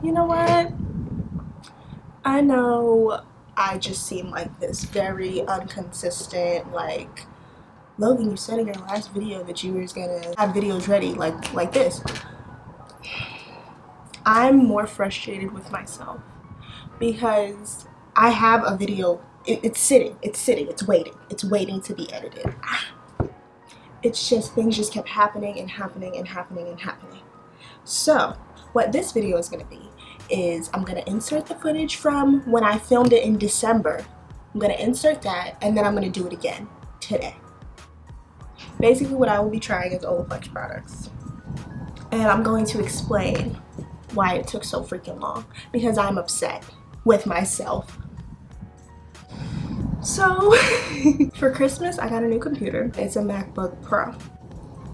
You know what? I know I just seem like this very inconsistent, like, Logan, you said in your last video that you were gonna have videos ready like this. I'm more frustrated with myself because I have a video, it's sitting, it's waiting to be edited. It's just, things just kept happening and happening and happening and happening. So what this video is going to be is I'm going to insert the footage from when I filmed it in December. I'm going to insert that, and then I'm going to do it again today. Basically what I will be trying is Olaplex products, and I'm going to explain why it took so freaking long, because I'm upset with myself. So for Christmas I got a new computer. It's a MacBook Pro.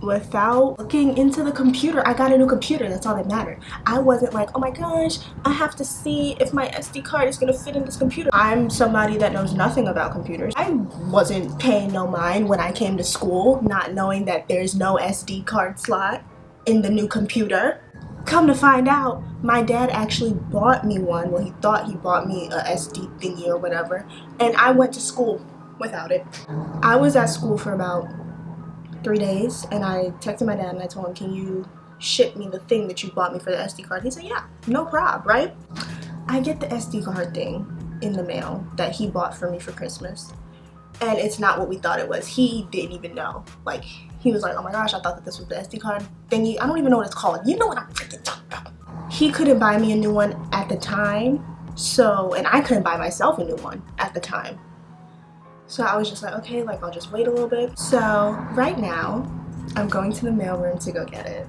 Without looking into the computer, I got a new computer. That's all that mattered. I wasn't like, oh my gosh, I have to see if my SD card is gonna fit in this computer. I'm somebody that knows nothing about computers. I wasn't paying no mind when I came to school, not knowing that there's no SD card slot in the new computer. Come to find out, my dad actually bought me one. Well, he thought he bought me a SD thingy or whatever, and I went to school without it. I was at school for about 3 days, and I texted my dad and I told him, can you ship me the thing that you bought me for the SD card? He said, yeah, no prob, right? I get the SD card thing in the mail that he bought for me for Christmas, and it's not what we thought it was. He didn't even know. Like, he was like, oh my gosh, I thought that this was the SD card thingy. I don't even know what it's called. You know what I'm freaking talking about. He couldn't buy me a new one at the time, so, and I couldn't buy myself a new one at the time. So I was just like, okay, like, I'll just wait a little bit. So right now, I'm going to the mailroom to go get it.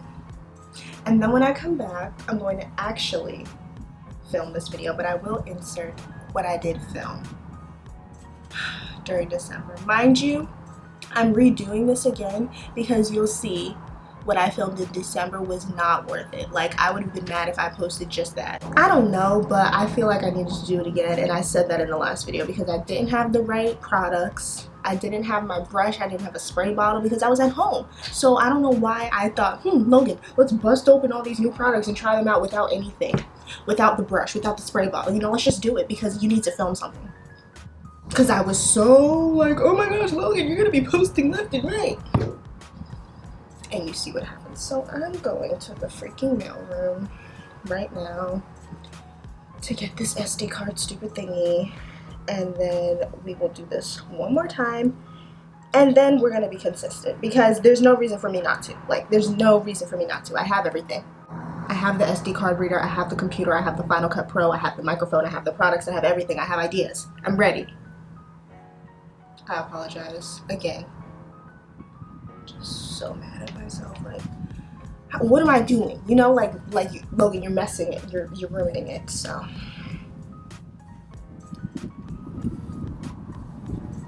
And then when I come back, I'm going to actually film this video, but I will insert what I did film during December. Mind you, I'm redoing this again because you'll see what I filmed in December was not worth it. Like, I would have been mad if I posted just that. I don't know, but I feel like I needed to do it again, and I said that in the last video because I didn't have the right products. I didn't have my brush, I didn't have a spray bottle because I was at home. So I don't know why I thought, Logan, let's bust open all these new products and try them out without anything. Without the brush, without the spray bottle. You know, let's just do it because you need to film something. Because I was so like, oh my gosh, Logan, you're gonna be posting left and right. And you see what happens. So I'm going to the freaking mailroom right now to get this SD card stupid thingy, and then we will do this one more time, and then we're gonna be consistent because there's no reason for me not to. Like, there's no reason for me not to. I have everything. I have the SD card reader, I have the computer, I have the Final Cut Pro, I have the microphone, I have the products, I have everything. I have ideas. I'm ready. I apologize again. Just so mad at myself. Like, what am I doing? You know, like Logan, you're messing it. You're ruining it. So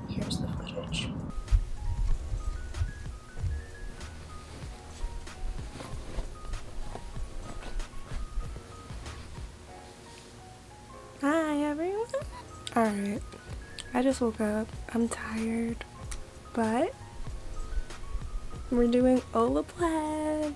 here's the footage. Hi everyone. All right. I just woke up. I'm tired, but we're doing Olaplex.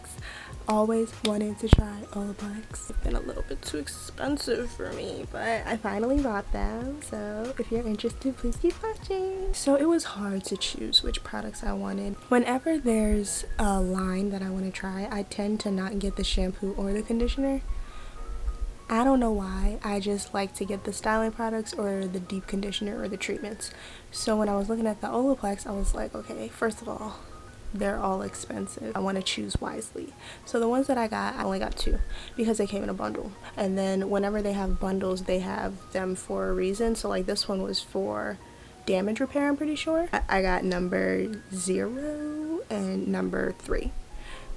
Always wanted to try Olaplex. It's been a little bit too expensive for me, but I finally bought them. So if you're interested, please keep watching. So it was hard to choose which products I wanted. Whenever there's a line that I want to try, I tend to not get the shampoo or the conditioner. I don't know why. I just like to get the styling products or the deep conditioner or the treatments. So when I was looking at the Olaplex, I was like, okay, first of all, they're all expensive. I want to choose wisely. So the ones that I got, I only got 2 because they came in a bundle. And then whenever they have bundles, they have them for a reason. So like this one was for damage repair, I'm pretty sure. I got number 0 and number 3.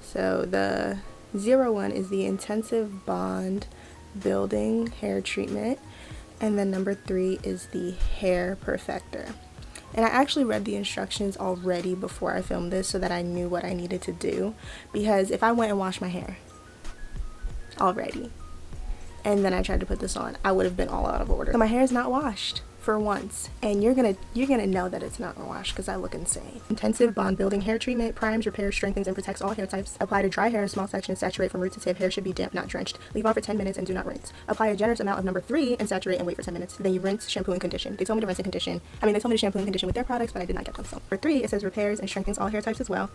So the 0 one is the Intensive Bond Building Hair Treatment, and then number 3 is the Hair Perfector. And I actually read the instructions already before I filmed this so that I knew what I needed to do, because if I went and washed my hair already and then I tried to put this on, I would have been all out of order. So my hair is not washed for once, and you're gonna know that it's not gonna wash because I look insane. Intensive bond building hair treatment primes, repairs, strengthens, and protects all hair types. Apply to dry hair in small sections, saturate from root to tip. Hair should be damp, not drenched. Leave on for 10 minutes and do not rinse. Apply a generous amount of number 3 and saturate and wait for 10 minutes. Then you rinse, shampoo, and condition. They told me to rinse and condition. They told me to shampoo and condition with their products, but I did not get them. So for 3, it says repairs and strengthens all hair types as well.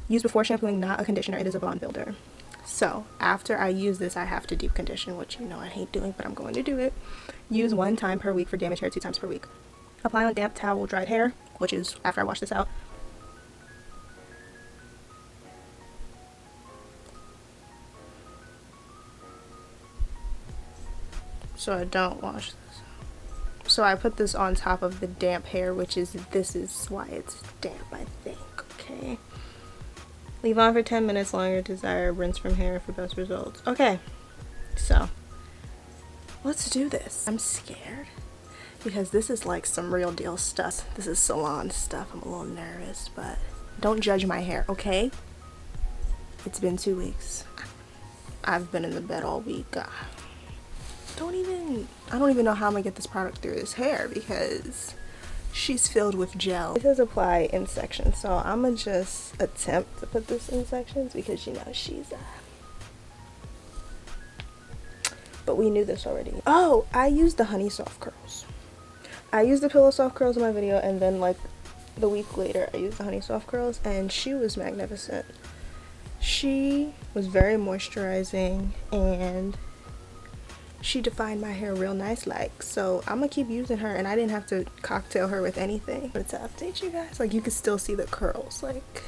Use before shampooing, not a conditioner. It is a bond builder. So after I use this, I have to deep condition, which you know I hate doing, but I'm going to do it. Use 1 time per week for damaged hair, 2 times per week. Apply on damp towel, dried hair, which is after I wash this out. So I don't wash this. So I put this on top of the damp hair, this is why it's damp, I think. Okay. Leave on for 10 minutes longer, desire, rinse from hair for best results. Okay, so let's do this. I'm scared because this is like some real deal stuff. This is salon stuff. I'm a little nervous, but don't judge my hair, okay? It's been 2 weeks. I've been in the bed all week. I don't even know how I'm gonna get this product through this hair because she's filled with gel. It says apply in sections, so I'm gonna just attempt to put this in sections because you know she's but we knew this already. Oh, I used the Honey Soft Curls. I used the Pillow Soft Curls in my video, and then like the week later I used the Honey Soft Curls, and she was magnificent. She was very moisturizing and she defined my hair real nice, like. So I'm gonna keep using her, and I didn't have to cocktail her with anything. But to update you guys, like, you can still see the curls. Like,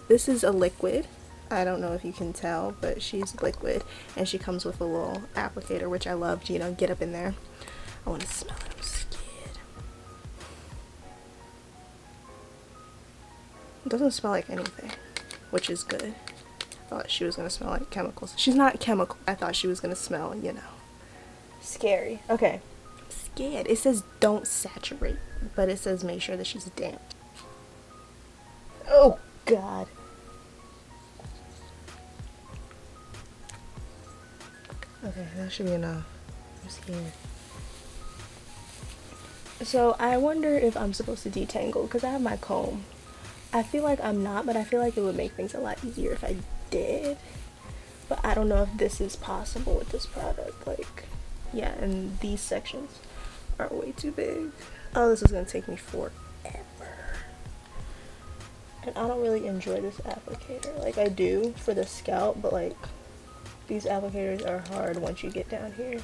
this is a liquid. I don't know if you can tell, but she's liquid, and she comes with a little applicator, which I loved. You know, get up in there. I want to smell it. I'm scared. It doesn't smell like anything, which is good. Thought she was gonna smell like chemicals. She's not chemical. I thought she was gonna smell, you know, scary. Okay, I'm scared. It says don't saturate, but it says make sure that she's damp. Oh God. Okay, that should be enough. I'm scared. So I wonder if I'm supposed to detangle because I have my comb. I feel like I'm not, but I feel like it would make things a lot easier if I did. But I don't know if this is possible with this product. Like, yeah, and these sections are way too big. Oh, this is gonna take me forever. And I don't really enjoy this applicator. Like, I do for the scalp, but like these applicators are hard once you get down here.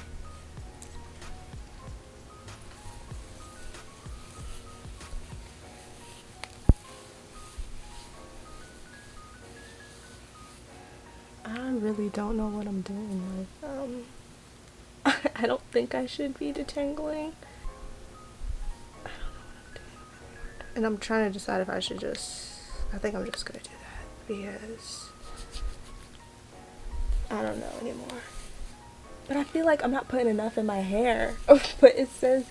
I really don't know what I'm doing. Like, I don't think I should be detangling. I don't know what I'm doing. And I'm trying to decide if I should I think I'm just gonna do that because I don't know anymore. But I feel like I'm not putting enough in my hair. But it says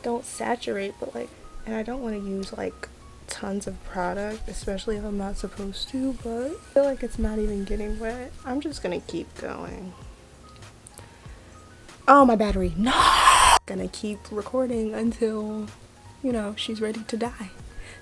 don't saturate, but like, and I don't want to use like tons of product, especially if I'm not supposed to, but I feel like it's not even getting wet. I'm just gonna keep going. Oh, my battery. No! Gonna keep recording until, you know, she's ready to die.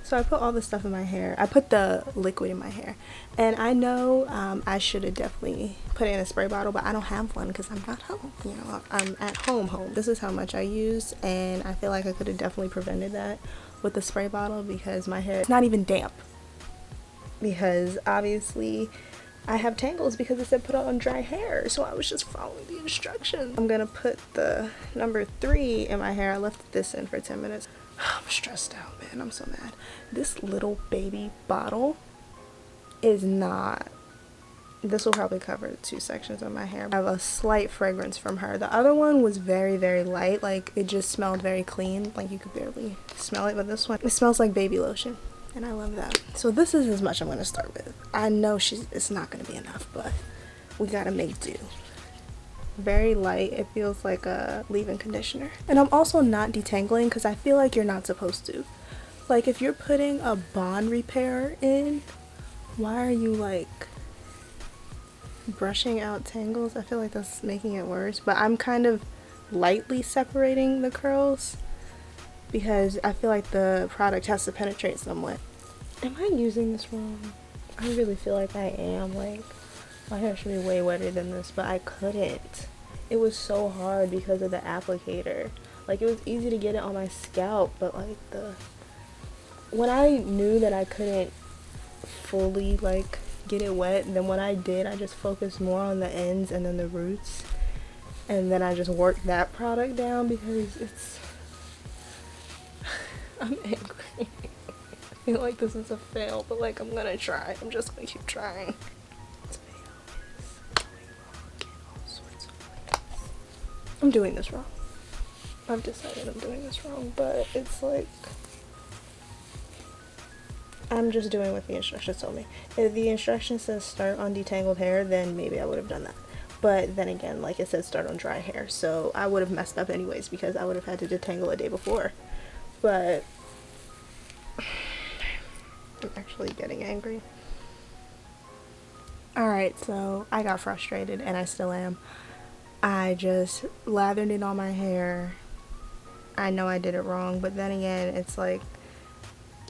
So I put all this stuff in my hair. I put the liquid in my hair. And I know I should have definitely put it in a spray bottle, but I don't have one because I'm not home. You know, I'm at home. This is how much I use, and I feel like I could have definitely prevented that with the spray bottle because my hair is not even damp. Because obviously I have tangles because it said put it on dry hair, so I was just following the instructions. I'm gonna put the number 3 in my hair. I left this in for 10 minutes. I'm stressed out, man. I'm so mad. This little baby bottle is not, this will probably cover 2 sections of my hair. I have a slight fragrance from her. The other one was very, very light. Like, it just smelled very clean. Like, you could barely smell it. But this one, it smells like baby lotion. And I love that. So this is as much I'm going to start with. I know it's not going to be enough, but we got to make do. Very light. It feels like a leave-in conditioner. And I'm also not detangling because I feel like you're not supposed to. Like, if you're putting a bond repair in, why are you like brushing out tangles? I feel like that's making it worse. But I'm kind of lightly separating the curls because I feel like the product has to penetrate somewhat. Am I using this wrong? I really feel like I am. Like, my hair should be way wetter than this, but I couldn't. It was so hard because of the applicator. Like, it was easy to get it on my scalp, but like when I knew that I couldn't fully like get it wet, then when I did, I just focused more on the ends and then the roots, and then I just worked that product down because it's I'm angry. I feel like this is a fail, but like I'm gonna try. I'm just gonna keep trying. This video is going wrong in all sorts of ways. I'm doing this wrong. I've decided I'm doing this wrong, but it's like I'm just doing what the instructions told me. If the instructions says start on detangled hair, then maybe I would have done that. But then again, like it said, start on dry hair, so I would have messed up anyways because I would have had to detangle a day before. But I'm actually getting angry. Alright, so I got frustrated, and I still am. I just lathered it on my hair. I know I did it wrong, but then again, it's like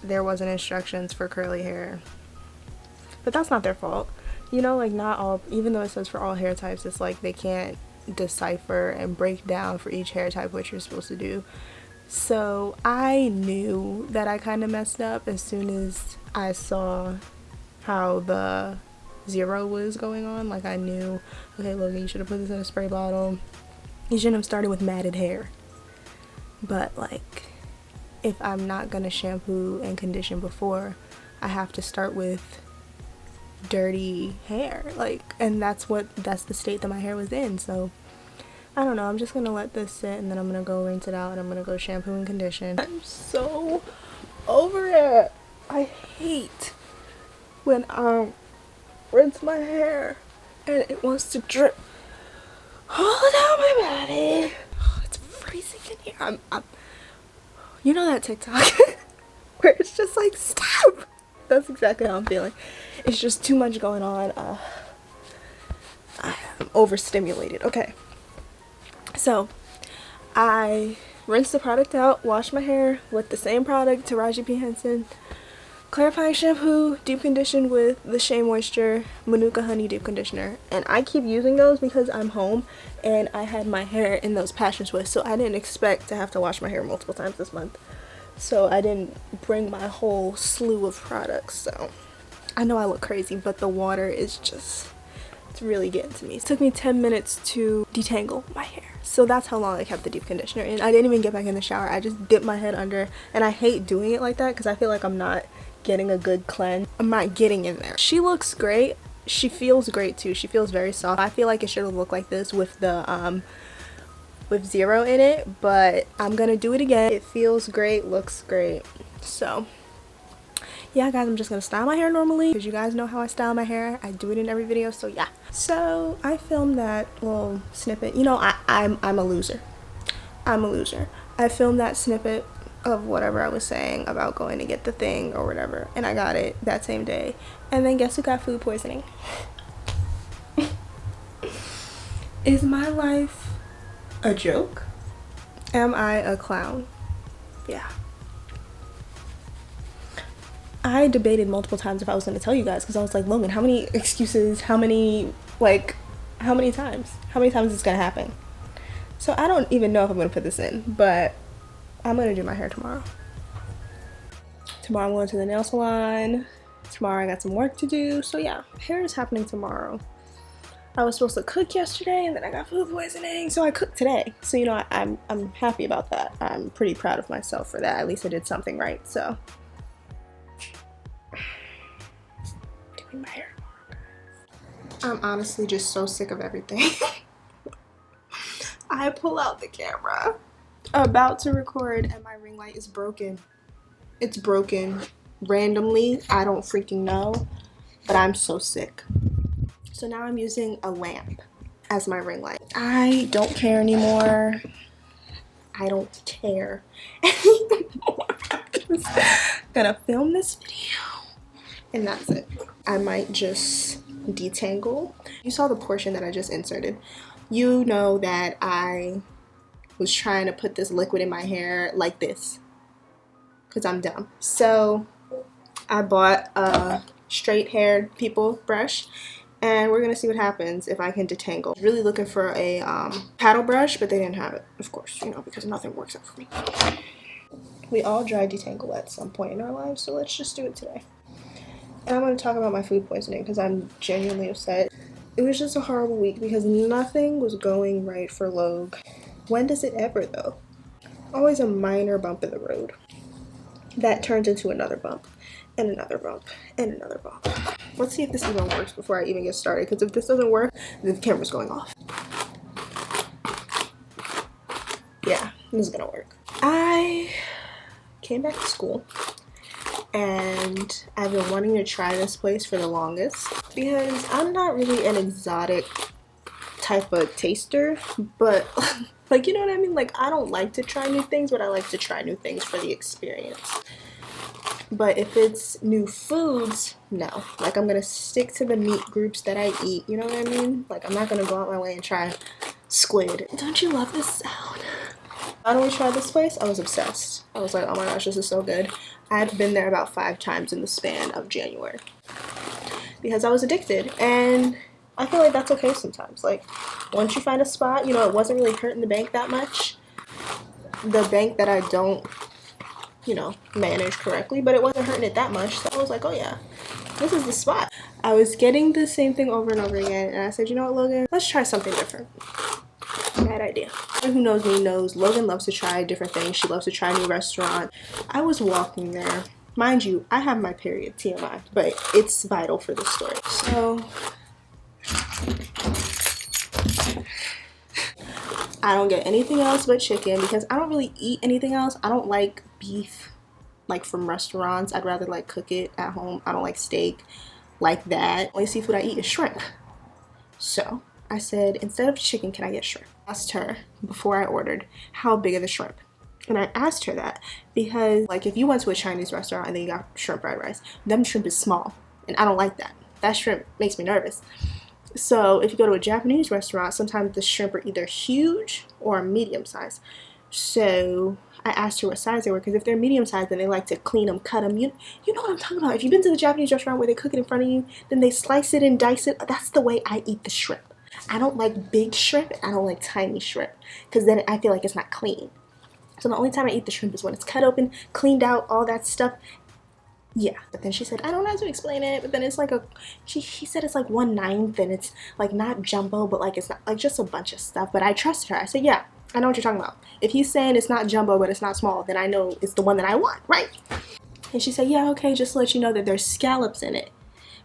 there wasn't instructions for curly hair. But that's not their fault. You know, like not all, even though it says for all hair types, it's like they can't decipher and break down for each hair type what you're supposed to do. So I knew that I kind of messed up as soon as I saw how the zero was going on. Like I knew, okay, Logan, you should have put this in a spray bottle. You shouldn't have started with matted hair. But like, if I'm not gonna shampoo and condition before, I have to start with dirty hair. Like, and that's the state that my hair was in. So I don't know, I'm just gonna let this sit, and then I'm gonna go rinse it out, and I'm gonna go shampoo and condition. I'm so over it. I hate when I rinse my hair and it wants to drip all down my body. It's freezing in here. You know that TikTok where it's just like, stop. That's exactly how I'm feeling. It's just too much going on. I'm overstimulated. Okay. So I rinsed the product out, washed my hair with the same product, Taraji P. Henson clarifying shampoo, deep conditioned with the Shea Moisture Manuka Honey Deep Conditioner. And I keep using those because I'm home and I had my hair in those passion twists, so I didn't expect to have to wash my hair multiple times this month. So I didn't bring my whole slew of products. So I know I look crazy, but the water is just, it's really getting to me. It took me 10 minutes to detangle my hair. So that's how long I kept the deep conditioner in. I didn't even get back in the shower. I just dipped my head under, and I hate doing it like that because I feel like I'm not getting a good cleanse. I'm not getting in there. She looks great. She feels great too. She feels very soft. I feel like it should have looked like this with the with zero in it, but I'm gonna do it again. It feels great, looks great. So yeah guys, I'm just gonna style my hair normally because you guys know how I style my hair. I do it in every video, so yeah. So I filmed that little snippet. You know, I'm a loser. I'm a loser. I filmed that snippet of whatever I was saying about going to get the thing or whatever, and I got it that same day. And then guess who got food poisoning? Is my life a joke? Am I a clown? Yeah. I debated multiple times if I was going to tell you guys because I was like, Logan, how many excuses, how many times? How many times is this going to happen? So I don't even know if I'm going to put this in, but I'm going to do my hair tomorrow. Tomorrow I'm going to the nail salon. Tomorrow I got some work to do. So yeah, hair is happening tomorrow. I was supposed to cook yesterday and then I got food poisoning, so I cooked today. So you know, I'm happy about that. I'm pretty proud of myself for that. At least I did something right. So doing my hair tomorrow. I'm honestly just so sick of everything. I pull out the camera, about to record, and my ring light is broken. It's broken randomly. I don't freaking know, but I'm so sick. So now I'm using a lamp as my ring light. I don't care anymore. I don't care anymore. I'm just gonna film this video and that's it. I might just detangle. You saw the portion that I just inserted. You know that I was trying to put this liquid in my hair like this. because I'm dumb. So I bought a straight haired people brush, and we're gonna see what happens if I can detangle. Really looking for a paddle brush, but they didn't have it, of course, you know, because nothing works out for me. We all dry detangle at some point in our lives, so let's just do it today. And I'm going to talk about my food poisoning because I'm genuinely upset. It was just a horrible week because nothing was going right for Logue. When does it ever, though? Always a minor bump in the road that turns into another bump and another bump and another bump. Let's see if this even works before I even get started, because if this doesn't work, the camera's going off. Yeah, this is gonna work. I came back to school and I've been wanting to try this place for the longest because I'm not really an exotic type of taster, but like, you know what I mean? Like, I don't like to try new things, but I like to try new things for the experience. But if it's new foods, no. Like, I'm gonna stick to the meat groups that I eat, you know what I mean? Like, I'm not gonna go out my way and try squid. Don't you love this sound? When we tried this place, I was obsessed. I was like, oh my gosh, this is so good. I had been there about 5 times in the span of January because I was addicted, and I feel like that's okay sometimes. Like, once you find a spot, you know, it wasn't really hurting the bank that much. The bank that I don't, you know, manage correctly, but it wasn't hurting it that much. So I was like, oh yeah, this is the spot. I was getting the same thing over and over again, and I said, you know what, Logan, let's try something different. Bad idea. Anyone who knows me knows Logan loves to try different things. She loves to try new restaurants. I was walking there. Mind you, I have my period, TMI, but it's vital for the story. So I don't get anything else but chicken because I don't really eat anything else. I don't like beef like from restaurants. I'd rather like cook it at home. I don't like steak like that. Only seafood I eat is shrimp. So I said, instead of chicken, can I get shrimp? I asked her before I ordered, how big are the shrimp? And I asked her that because, like, if you went to a Chinese restaurant and then you got shrimp fried rice, them shrimp is small, and I don't like that. That shrimp makes me nervous. So if you go to a Japanese restaurant, sometimes the shrimp are either huge or medium size. So I asked her what size they were, because if they're medium size, then they like to clean them, cut them. You know what I'm talking about. If you've been to the Japanese restaurant where they cook it in front of you, then they slice it and dice it. That's the way I eat the shrimp. I don't like big shrimp. I don't like tiny shrimp, because then I feel like it's not clean. So the only time I eat the shrimp is when it's cut open, cleaned out, all that stuff. Yeah. But then she said, I don't know how to explain it, but then it's like he said it's like 1/9, and it's like not jumbo, but like it's not like just a bunch of stuff. But I trusted her. I said, yeah, I know what you're talking about. If he's saying it's not jumbo, but it's not small, then I know it's the one that I want, right? And she said, yeah, okay, just to let you know that there's scallops in it.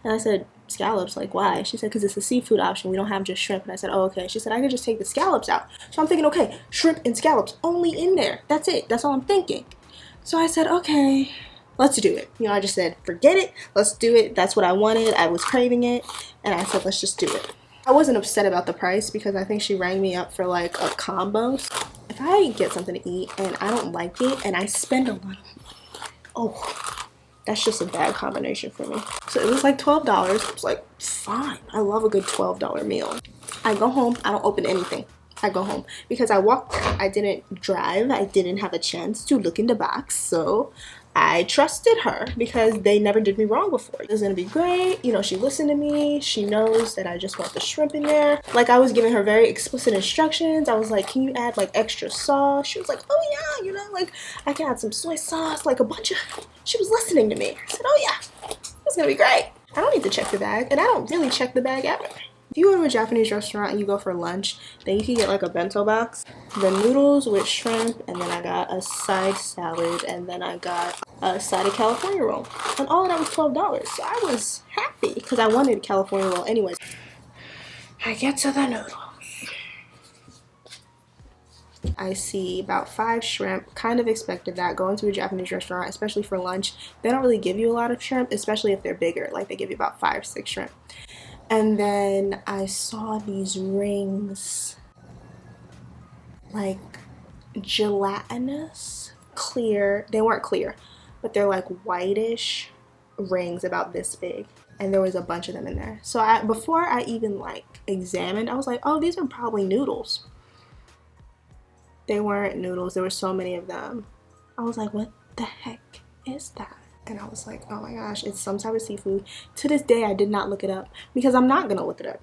And I said, scallops? Like, why? She said, because it's a seafood option. We don't have just shrimp. And I said, oh, okay. She said, I could just take the scallops out. So I'm thinking, okay, shrimp and scallops only in there. That's it. That's all I'm thinking. So I said, okay, let's do it. You know, I just said, forget it. Let's do it. That's what I wanted. I was craving it. And I said, let's just do it. I wasn't upset about the price because I think she rang me up for like a combo. If I get something to eat and I don't like it and I spend a lot of money, oh, that's just a bad combination for me. So it was like $12. I was like, fine. I love a good $12 meal. I go home. I don't open anything. I go home because I walked. I didn't drive. I didn't have a chance to look in the box. So I trusted her because they never did me wrong before. It was gonna be great. You know, she listened to me. She knows that I just want the shrimp in there. Like, I was giving her very explicit instructions. I was like, can you add like extra sauce? She was like, oh yeah, you know, like I can add some soy sauce, like a bunch of, she was listening to me. I said, oh yeah, it's gonna be great. I don't need to check the bag, and I don't really check the bag ever. If you go to a Japanese restaurant and you go for lunch, then you can get like a bento box. The noodles with shrimp, and then I got a side salad, and then I got a side of California roll. And all of that was $12. So I was happy because I wanted a California roll anyways. I get to the noodles. I see about 5 shrimp. Kind of expected that. Going to a Japanese restaurant, especially for lunch, they don't really give you a lot of shrimp, especially if they're bigger. Like, they give you about 5 or 6 shrimp. And then I saw these rings, like gelatinous, clear. They weren't clear, but they're like whitish rings about this big. And there was a bunch of them in there. So before I even like examined, I was like, oh, these are probably noodles. They weren't noodles. There were so many of them. I was like, what the heck? is that? And I was like, oh my gosh, it's some type of seafood. To this day, I did not look it up because I'm not gonna look it up.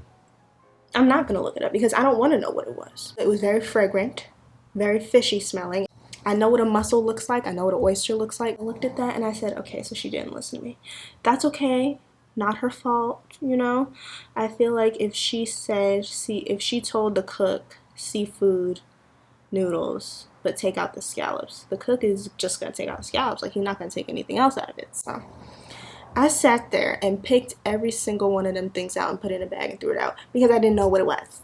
I'm not gonna look it up because I don't want to know what it was. It was very fragrant, very fishy smelling. I know what a mussel looks like. I know what an oyster looks like. I looked at that and I said, okay, so she didn't listen to me. That's okay. Not her fault, you know? I feel like if she said, if she told the cook seafood noodles, but take out the scallops, the cook is just gonna take out the scallops. Like, he's not gonna take anything else out of it. So I sat there and picked every single one of them things out and put it in a bag and threw it out because I didn't know what it was.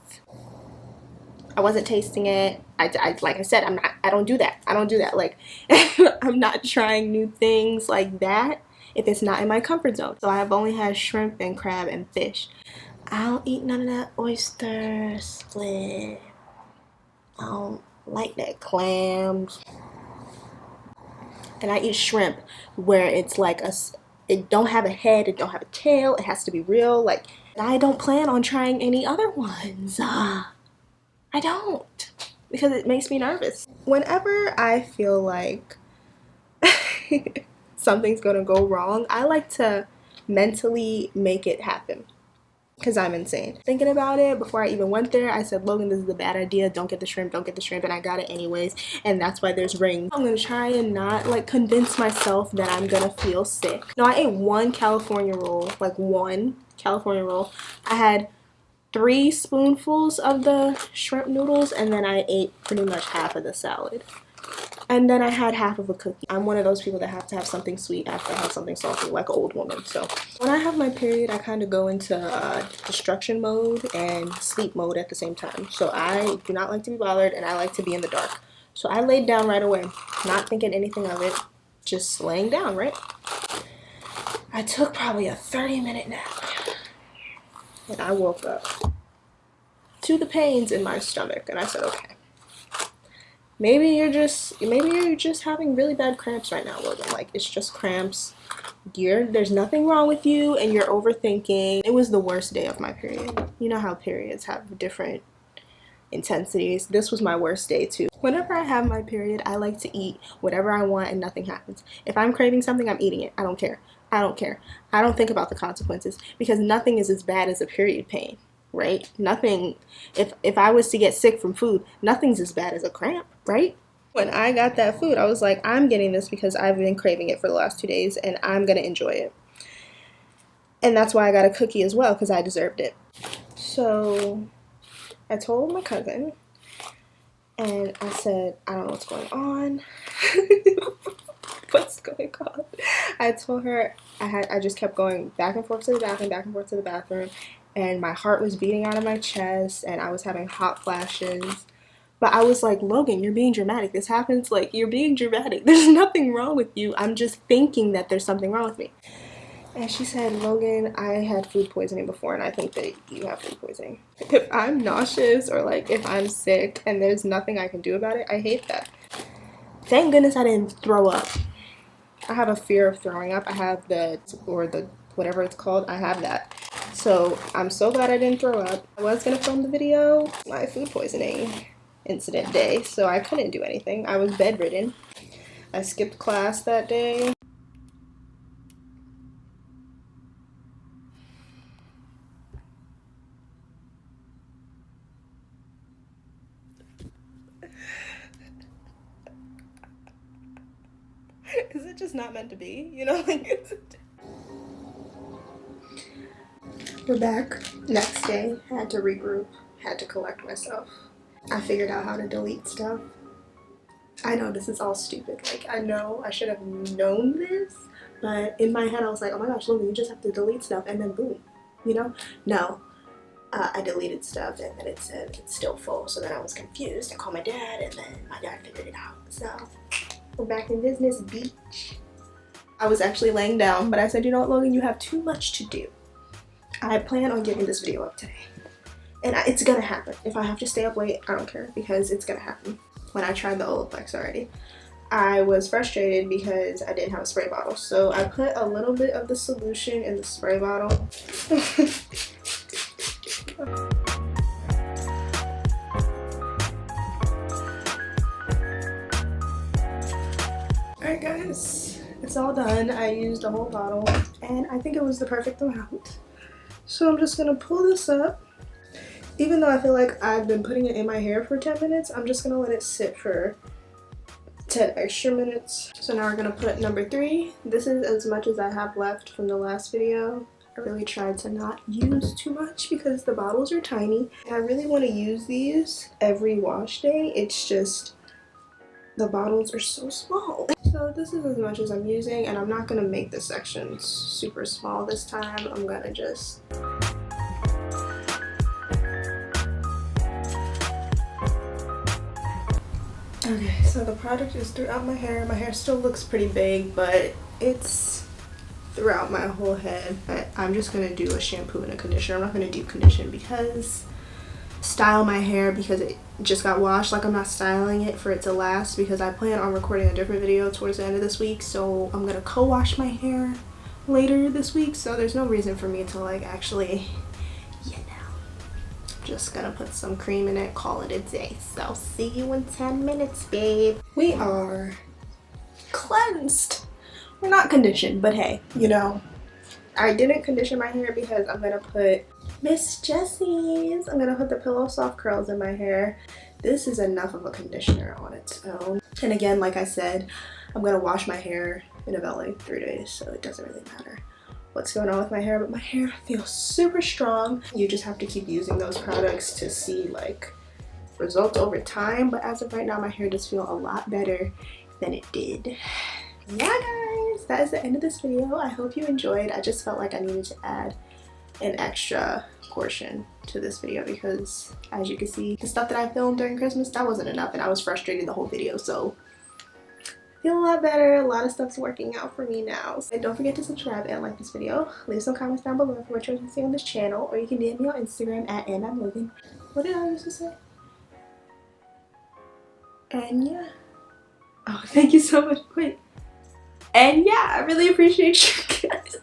I wasn't tasting it. I like I said, I don't do that. I don't do that. Like, I'm not trying new things like that if it's not in my comfort zone. So I've only had shrimp and crab and fish. I don't eat none of that oyster, squid. I don't like that clams. And I eat shrimp where it's like it don't have a head, it don't have a tail, it has to be real. Like, I don't plan on trying any other ones. I don't, because it makes me nervous. Whenever I feel like something's gonna go wrong, I like to mentally make it happen because I'm insane. Thinking about it before I even went there, I said, Logan, this is a bad idea. Don't get the shrimp, don't get the shrimp. And I got it anyways. And that's why there's rings. I'm gonna try and not like convince myself that I'm gonna feel sick. No, I ate one California roll, like one California roll. I had 3 spoonfuls of the shrimp noodles, and then I ate pretty much half of the salad. And then I had half of a cookie. I'm one of those people that have to have something sweet after I have something salty, like an old woman. So when I have my period, I kind of go into destruction mode and sleep mode at the same time. So I do not like to be bothered, and I like to be in the dark. So I laid down right away, not thinking anything of it, just laying down, right? I took probably a 30-minute nap. And I woke up to the pains in my stomach, and I said, okay, maybe you're just having really bad cramps right now, Logan. Like, it's just cramps. There's nothing wrong with you, and you're overthinking. It was the worst day of my period. You know how periods have different intensities. This was my worst day too. Whenever I have my period, I like to eat whatever I want and nothing happens. If I'm craving something, I'm eating it. I don't care. I don't care. I don't think about the consequences because nothing is as bad as a period pain, right? Nothing, if I was to get sick from food, nothing's as bad as a cramp, right? When I got that food, I was like, I'm getting this because I've been craving it for the last 2 days and I'm gonna enjoy it. And that's why I got a cookie as well, because I deserved it. So I told my cousin and I said, I don't know what's going on. What's going on? I told her I just kept going back and forth to the bathroom, back and forth to the bathroom, and my heart was beating out of my chest and I was having hot flashes. But I was like, Logan, you're being dramatic. This happens, like, you're being dramatic. There's nothing wrong with you. I'm just thinking that there's something wrong with me. And she said, Logan, I had food poisoning before and I think that you have food poisoning. If I'm nauseous or like if I'm sick and there's nothing I can do about it, I hate that. Thank goodness I didn't throw up. I have a fear of throwing up. I have the whatever it's called, I have that. So I'm so glad I didn't throw up. I was gonna film the video, my food poisoning incident day, so I couldn't do anything. I was bedridden. I skipped class that day. Is it just not meant to be? You know, like, we're back. Next day, had to regroup, had to collect myself. I figured out how to delete stuff. I know this is all stupid. Like, I know I should have known this, but in my head I was like, oh my gosh, Logan, you just have to delete stuff, and then boom, you know? No. I deleted stuff and then it said it's still full, so then I was confused. I called my dad and then my dad figured it out. So we're back in business, beach. I was actually laying down, but I said, you know what, Logan, you have too much to do. I plan on getting this video up today. And it's gonna happen. If I have to stay up late, I don't care, because it's gonna happen. When I tried the Olaplex already, I was frustrated because I didn't have a spray bottle. So I put a little bit of the solution in the spray bottle. Alright guys, it's all done. I used a whole bottle and I think it was the perfect amount. So I'm just gonna pull this up. Even though I feel like I've been putting it in my hair for 10 minutes, I'm just gonna let it sit for 10 extra minutes. So now we're gonna put number 3. This is as much as I have left from the last video. I really tried to not use too much because the bottles are tiny. I really want to use these every wash day. It's just the bottles are so small. So this is as much as I'm using, and I'm not gonna make the sections super small this time. I'm gonna just okay, so the product is throughout my hair. My hair still looks pretty big, but it's throughout my whole head. I'm just gonna do a shampoo and a conditioner. I'm not gonna deep condition because style my hair because it just got washed. Like, I'm not styling it for it to last because I plan on recording a different video towards the end of this week, so I'm gonna co-wash my hair later this week, so there's no reason for me to like actually, you know, just gonna put some cream in it, call it a day. So see you in 10 minutes, babe. We are cleansed. We're not conditioned, but hey, you know, I didn't condition my hair because I'm gonna put Miss Jessie's. I'm gonna put the Pillow Soft Curls in my hair. This is enough of a conditioner on its own. And again, like I said, I'm gonna wash my hair in about like 3 days, so it doesn't really matter what's going on with my hair, but my hair feels super strong. You just have to keep using those products to see like results over time, but as of right now, my hair does feel a lot better than it did. Yeah guys, that is the end of this video. I hope you enjoyed. I just felt like I needed to add an extra portion to this video because, as you can see, the stuff that I filmed during Christmas, that wasn't enough, and I was frustrated the whole video. So feel a lot better. A lot of stuff's working out for me now. And don't forget to subscribe and like this video. Leave some comments down below for what you're interested in on this channel, or you can DM me on Instagram at @andI'mLogan. What did I used to say? And yeah. Oh, thank you so much. Wait. And yeah, I really appreciate you guys.